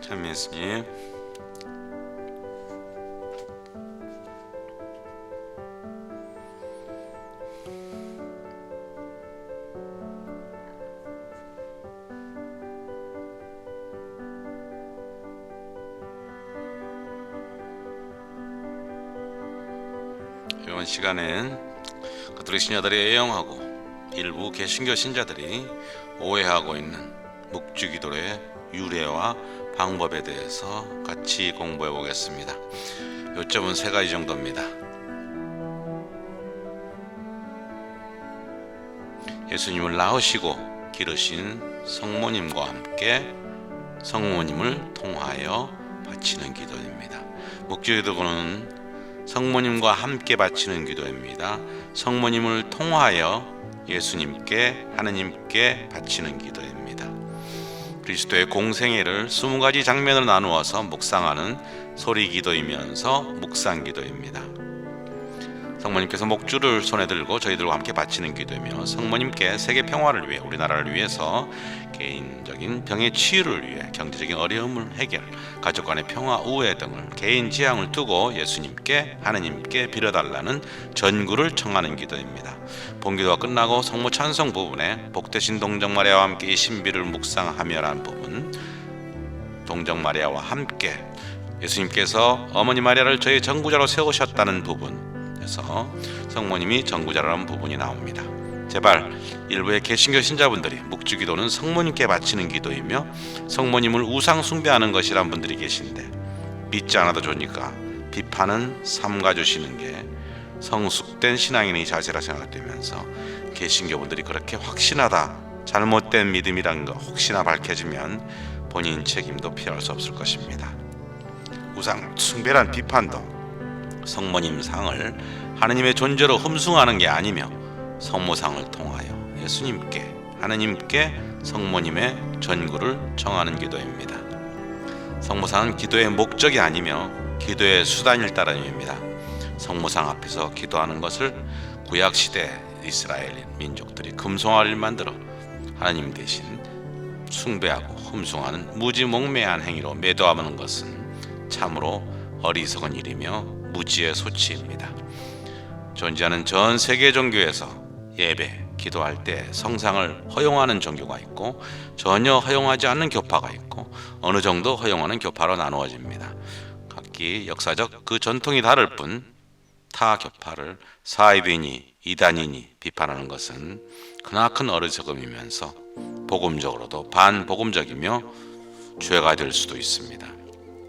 참 예수님, 이번 시간엔 가톨릭 신자들이 애용하고 일부 개신교 신자들이 오해하고 있는 묵주기도의 유래와 방법에 대해서 같이 공부해 보겠습니다. 요점은 세 가지 정도입니다. 예수님을 낳으시고 기르신 성모님과 함께 성모님을 통하여 바치는 기도입니다. 묵주기도는 성모님과 함께 바치는 기도입니다. 성모님을 통하여 예수님께 하느님께 바치는 기도입니다. 그리스도의 공생애를 20가지 장면으로 나누어서 묵상하는 소리 기도이면서 묵상 기도입니다. 성모님께서 목줄을 손에 들고 저희들과 함께 바치는 기도이며, 성모님께 세계 평화를 위해, 우리나라를 위해서 개인적인 병의 치유를 위해, 경제적인 어려움을 해결, 가족 간의 평화, 우애 등을 개인 지향을 두고 예수님께 하느님께 빌어달라는 전구를 청하는 기도입니다. 본기도가 끝나고 성모 찬송 부분에 복되신 동정마리아와 함께 이 신비를 묵상하며라는 부분, 동정마리아와 함께 예수님께서 어머니 마리아를 저희 전구자로 세우셨다는 부분, 그래서 성모님이 전구자라는 부분이 나옵니다. 제발 일부의 개신교 신자분들이 묵주기도는 성모님께 바치는 기도이며 성모님을 우상 숭배하는 것이란 분들이 계신데, 믿지 않아도 좋으니까 비판은 삼가주시는 게 성숙된 신앙인의 자세라 생각되면서, 개신교분들이 그렇게 확신하다 잘못된 믿음이란 거 혹시나 밝혀지면 본인 책임도 피할 수 없을 것입니다. 우상 숭배란 비판도 성모님 상을 하느님의 존재로 흠숭하는 게 아니며 성모상을 통하여 예수님께 하느님께 성모님의 전구를 청하는 기도입니다. 성모상은 기도의 목적이 아니며 기도의 수단일 따른 의미입니다. 성모상 앞에서 기도하는 것을 구약시대 이스라엘 민족들이 금송아지를 만들어 하나님 대신 숭배하고 흠숭하는 무지몽매한 행위로 매도하는 것은 참으로 어리석은 일이며 무지의 소치입니다. 존재하는 전 세계 종교에서 예배, 기도할 때 성상을 허용하는 종교가 있고 전혀 허용하지 않는 교파가 있고 어느 정도 허용하는 교파로 나누어집니다. 각기 역사적 그 전통이 다를 뿐 타 교파를 사이비니 이단이니 비판하는 것은 크나큰 어리석음이면서 복음적으로도 반복음적이며 죄가 될 수도 있습니다.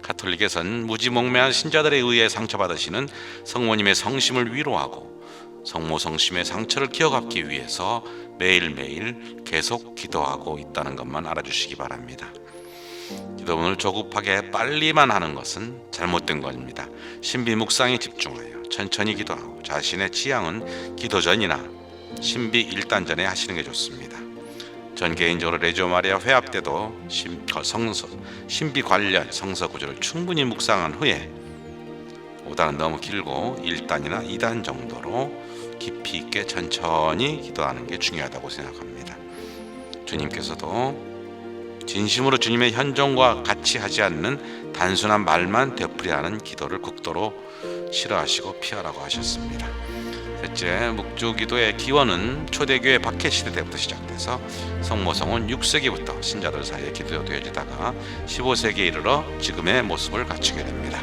가톨릭에선 무지몽매한 신자들에 의해 상처받으시는 성모님의 성심을 위로하고 성모 성심의 상처를 기억하기 위해서 매일매일 계속 기도하고 있다는 것만 알아주시기 바랍니다. 기도문을 조급하게 빨리만 하는 것은 잘못된 것입니다. 신비 묵상에 집중하여 천천히 기도하고 자신의 취향은 기도 전이나 신비 1단 전에 하시는 게 좋습니다. 전 개인적으로 레지오 마리아 회합 때도 신비 관련 성서 구조를 충분히 묵상한 후에 5단은 너무 길고 1단이나 2단 정도로 깊이 있게 천천히 기도하는 게 중요하다고 생각합니다. 주님께서도 진심으로 주님의 현존과 같이 하지 않는 단순한 말만 되풀이하는 기도를 극도로 싫어하시고 피하라고 하셨습니다. 셋째, 묵주기도의 기원은 초대교회 박해시대 때부터 시작돼서 성모성은 6세기부터 신자들 사이에 기도되어지다가 15세기에 이르러 지금의 모습을 갖추게 됩니다.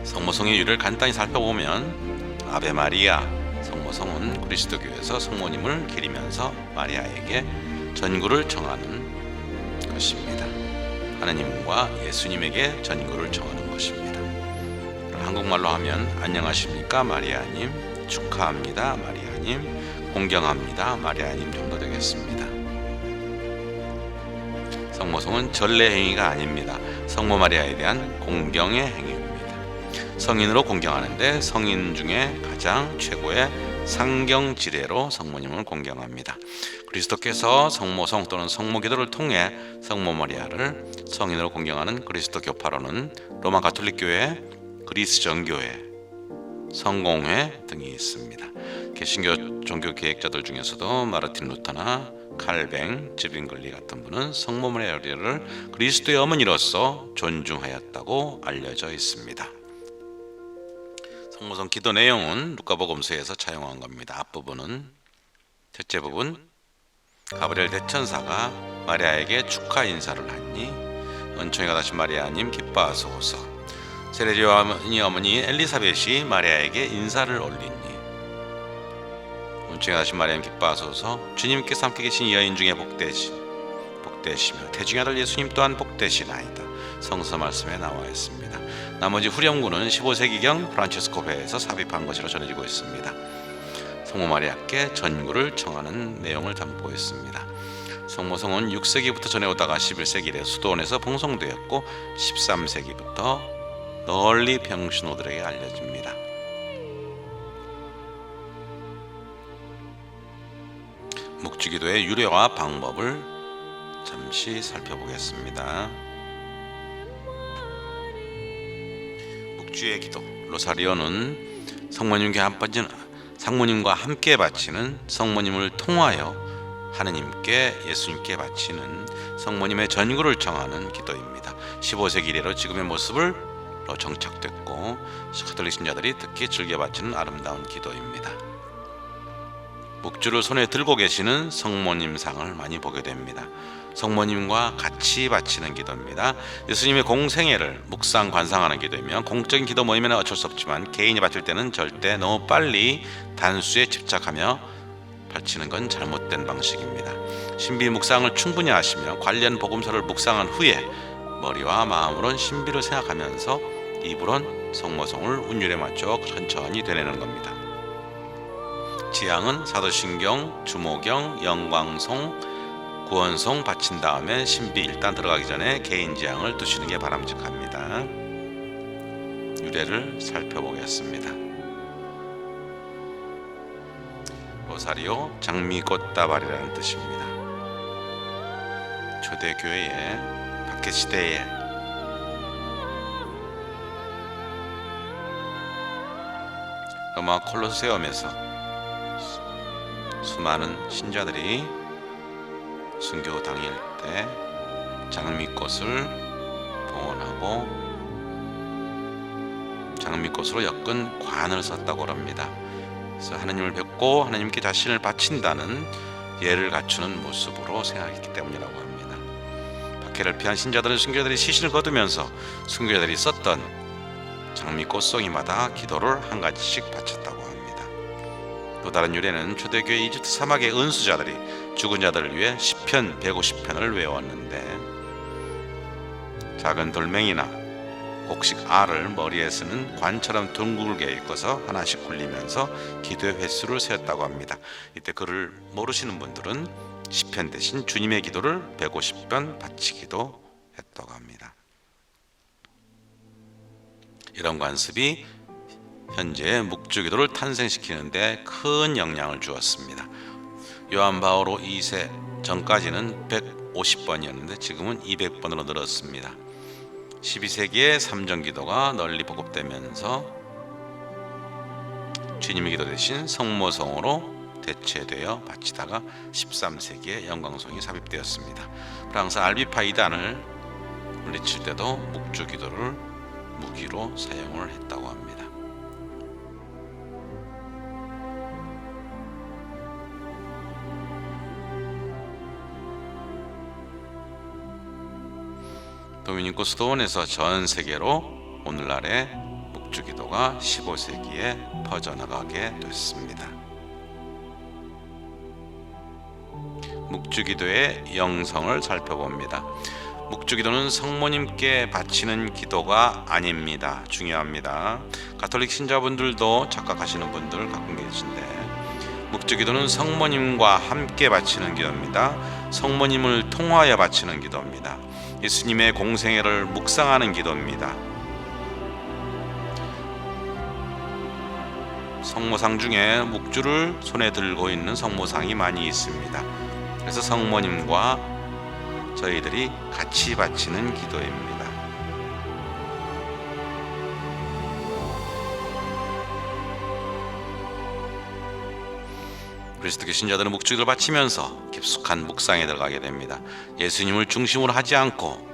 성모성의 유래를 간단히 살펴보면, 아베 마리아, 성모성은 그리스도교에서 성모님을 기리면서 마리아에게 전구를 청하는 것입니다. 하느님과 예수님에게 전구를 청하는 것입니다. 한국말로 하면 안녕하십니까 마리아님, 축하합니다 마리아님, 공경합니다 마리아님 정도 되겠습니다. 성모성은 전례 행위가 아닙니다. 성모 마리아에 대한 공경의 행위입니다. 성인으로 공경하는데 성인 중에 가장 최고의 상경지례로 성모님을 공경합니다. 그리스도께서 성모성 또는 성모기도를 통해 성모 마리아를 성인으로 공경하는 그리스도 교파로는 로마 가톨릭 교회, 그리스 정교회, 성공회 등이 있습니다. 개신교 종교 계획자들 중에서도 마르틴 루터나 칼뱅, 즈빙글리 같은 분은 성모 마리아를 그리스도의 어머니로서 존중하였다고 알려져 있습니다. 성모성 기도 내용은 루카복음서에서 차용한 겁니다. 앞부분은 첫째 부분, 가브리엘 대천사가 마리아에게 축하 인사를 하니 은총이 받으신 마리아님 기뻐하소서. 세례요한의 어머니 엘리사벳이 마리아에게 인사를 올리니 은총이 받으신 마리아님 기뻐하소서. 주님께서 함께 계신 여인 중에 복되시며 태중의 아들 예수님 또한 복되시나이다. 성서 말씀에 나와 있습니다. 나머지 후렴구는 15세기경 프란치스코회에서 삽입한 것으로 전해지고 있습니다. 성모 마리아께 전구를 청하는 내용을 담고 있습니다. 성모성은 6세기부터 전해오다가 11세기 이래 수도원에서 봉송되었고 13세기부터 널리 병신호들에게 알려집니다. 묵주기도의 유래와 방법을 잠시 살펴보겠습니다. 묵주의 기도, 로사리오는 상모님과 함께 바치는, 성모님을 통하여 하느님께, 예수님께 바치는 성모님의 전구를 청하는 기도입니다. 15세기 이래로 지금의 모습으로 정착됐고 가톨릭 신자들이 특히 즐겨 바치는 아름다운 기도입니다. 묵주를 손에 들고 계시는 성모님 상을 많이 보게 됩니다. 성모님과 같이 바치는 기도입니다. 예수님의 공생애를 묵상 관상하는 기도이며, 공적인 기도 모임에는 어쩔 수 없지만 개인이 바칠 때는 절대 너무 빨리 단수에 집착하며 바치는 건 잘못된 방식입니다. 신비 묵상을 충분히 하시며 관련 복음서를 묵상한 후에 머리와 마음으론 신비를 생각하면서 입으론 성모성을 운율에 맞춰 천천히 되뇌는 겁니다. 지향은 사도신경, 주모경, 영광송, 구원송 바친 다음에 신비 일단 들어가기 전에 개인 지향을 두시는 게 바람직합니다. 유래를 살펴보겠습니다. 로사리오, 장미꽃다발이라는 뜻입니다. 초대교회의 박해시대에 로마 콜로세움에서 수많은 신자들이 순교 당일 때 장미꽃을 봉헌하고 장미꽃으로 엮은 관을 썼다고 합니다. 그래서 하나님을 뵙고 하나님께 자신을 바친다는 예를 갖추는 모습으로 생각했기 때문이라고 합니다. 박해를 피한 신자들은 순교자들이 시신을 거두면서 순교자들이 썼던 장미꽃송이마다 기도를 한 가지씩 바쳤다고 합니다. 또 다른 유래는 초대교회 이집트 사막의 은수자들이 죽은 자들을 위해 시편 150편을 외웠는데, 작은 돌멩이나 곡식 알을 머리에 쓰는 관처럼 둥글게 엮어서 하나씩 굴리면서 기도의 횟수를 세었다고 합니다. 이때 그를 모르시는 분들은 시편 대신 주님의 기도를 150편 바치기도 했다고 합니다. 이런 관습이 현재 묵주기도를 탄생시키는 데 큰 영향을 주었습니다. 요한 바오로 2세 전까지는 150번이었는데 지금은 200번으로 늘었습니다. 12세기에 삼정기도가 널리 보급되면서 주님의 기도 대신 성모성으로 대체되어 바치다가 13세기에 영광송이 삽입되었습니다. 프랑스 알비파 이단을 물리칠 때도 묵주기도를 무기로 사용을 했다고 합니다. 도미니코 수도원에서 전 세계로 오늘날의 묵주기도가 15세기에 퍼져나가게 됐습니다. 묵주기도의 영성을 살펴봅니다. 묵주기도는 성모님께 바치는 기도가 아닙니다. 중요합니다. 가톨릭 신자분들도 착각하시는 분들 가끔 계신데, 묵주기도는 성모님과 함께 바치는 기도입니다. 성모님을 통하여 바치는 기도입니다. 예수님의 공생애를 묵상하는 기도입니다. 성모상 중에 묵주를 손에 들고 있는 성모상이 많이 있습니다. 그래서 성모님과 저희들이 같이 바치는 기도입니다. 그리스도교 신자들은 묵주기도를 바치면서 깊숙한 묵상에 들어가게 됩니다. 예수님을 중심으로 하지 않고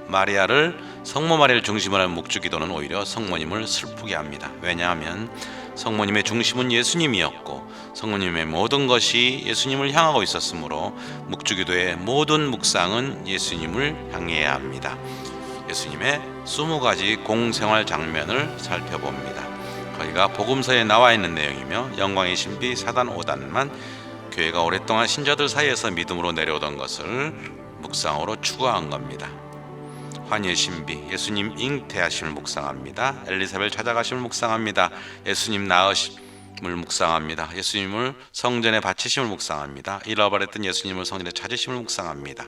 성모 마리아를 중심으로 한 묵주기도는 오히려 성모님을 슬프게 합니다. 왜냐하면 성모님의 중심은 예수님이었고 성모님의 모든 것이 예수님을 향하고 있었으므로 묵주기도의 모든 묵상은 예수님을 향해야 합니다. 예수님의 20가지 공생활 장면을 살펴봅니다. 거기가 복음서에 나와 있는 내용이며 영광의 신비 4단 5단만 교회가 오랫동안 신자들 사이에서 믿음으로 내려오던 것을 묵상으로 추구한 겁니다. 환희의 신비, 예수님 잉태하심을 묵상합니다. 엘리사벳 찾아가심을 묵상합니다. 예수님 낳으심을 묵상합니다. 예수님을 성전에 바치심을 묵상합니다. 잃어버렸던 예수님을 성전에 찾으심을 묵상합니다.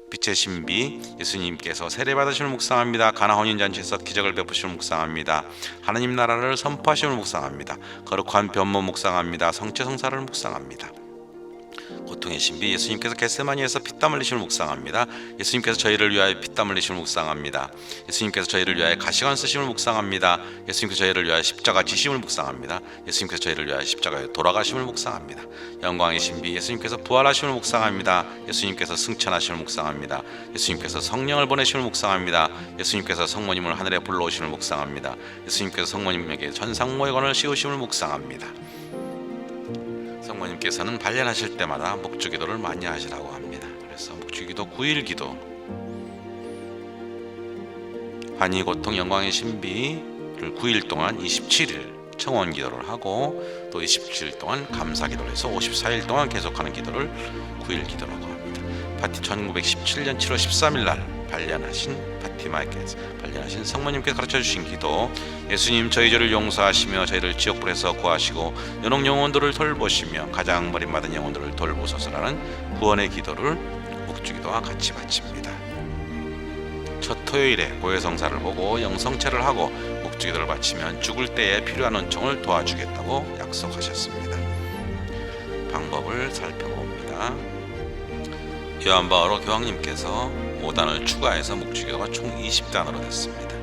빛의 신비, 예수님께서 세례받으심을 묵상합니다. 가나 혼인잔치에서 기적을 베푸심을 묵상합니다. 하나님 나라를 선포하심을 묵상합니다. 거룩한 변모 묵상합니다. 성체성사를 묵상합니다. 고통의 신비, 예수님께서 겟세마니에서 피땀 흘리심을 묵상합니다. 예수님께서 저희를 위하여 피땀 흘리심을 묵상합니다. 예수님께서 저희를 위하여 가시관 쓰심을 묵상합니다. 예수님께서 저희를 위하여 십자가 지심을 묵상합니다. 예수님께서 저희를 위하여 십자가에 돌아가심을 묵상합니다. 영광의 신비, 예수님께서 부활하심을 묵상합니다. 예수님께서 승천하심을 묵상합니다. 예수님께서 성령을 보내심을 묵상합니다. 예수님께서 성모님을 하늘에 불러오심을 묵상합니다. 예수님께서 성모님에게 전상모의 권을 씌우심을 묵상합니다. 성모님께서는 발련하실 때마다 묵주기도를 많이 하시라고 합니다. 그래서 묵주기도 9일기도, 환희, 고통, 영광의 신비를 9일 동안 27일 청원기도를 하고 또 27일 동안 감사기도를 해서 54일 동안 계속하는 기도를 9일기도라고 합니다. 1917년 7월 13일 날 발련하신 파티마에서 발련하신 성모님께서 가르쳐주신 기도, 예수님 저희 죄를 용서하시며 저희를 지옥불에서 구하시고 연옥 영혼들을 돌보시며 가장 버림받은 영혼들을 돌보소서라는 구원의 기도를 묵주기도와 같이 바칩니다. 첫 토요일에 고해성사를 보고 영성체를 하고 묵주기도를 바치면 죽을 때에 필요한 은총을 도와주겠다고 약속하셨습니다. 방법을 살펴봅니다. 요한 바오로 교황님께서 5단을 추가해서 묵주기도가 총 20단으로 됐습니다.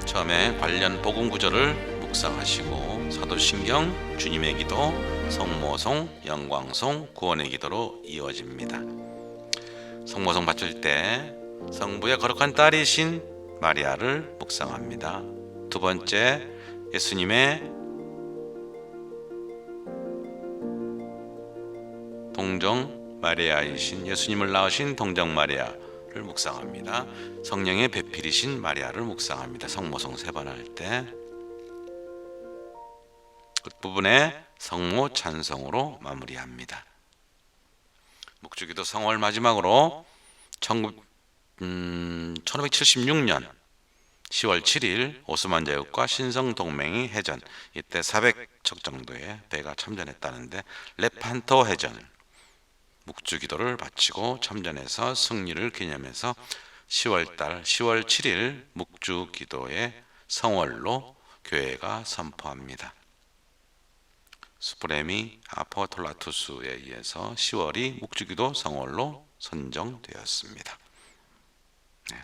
처음에 관련 복음 구절을 묵상하시고 사도신경, 주님의 기도, 성모송, 영광송, 구원의 기도로 이어집니다. 성모송 바칠 때 성부의 거룩한 딸이신 마리아를 묵상합니다. 두 번째, 예수님의 동정 마리아이신 예수님을 낳으신 동정 마리아를 묵상합니다. 성령의 배필이신 마리아를 묵상합니다. 성모송 3번 할 때 끝부분에 성모 찬송으로 마무리합니다. 묵주기도 성월 마지막으로 1576년 10월 7일 오스만 제국과 신성 동맹이 해전, 이때 400척 정도의 배가 참전했다는데 레판토 해전을 묵주기도를 바치고 참전해서 승리를 기념해서 10월달 10월 7일 묵주기도의 성월로 교회가 선포합니다. 수프레미 아포톨라투스에 의해서 10월이 묵주기도 성월로 선정되었습니다.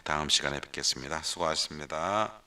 다음 시간에 뵙겠습니다. 수고하셨습니다.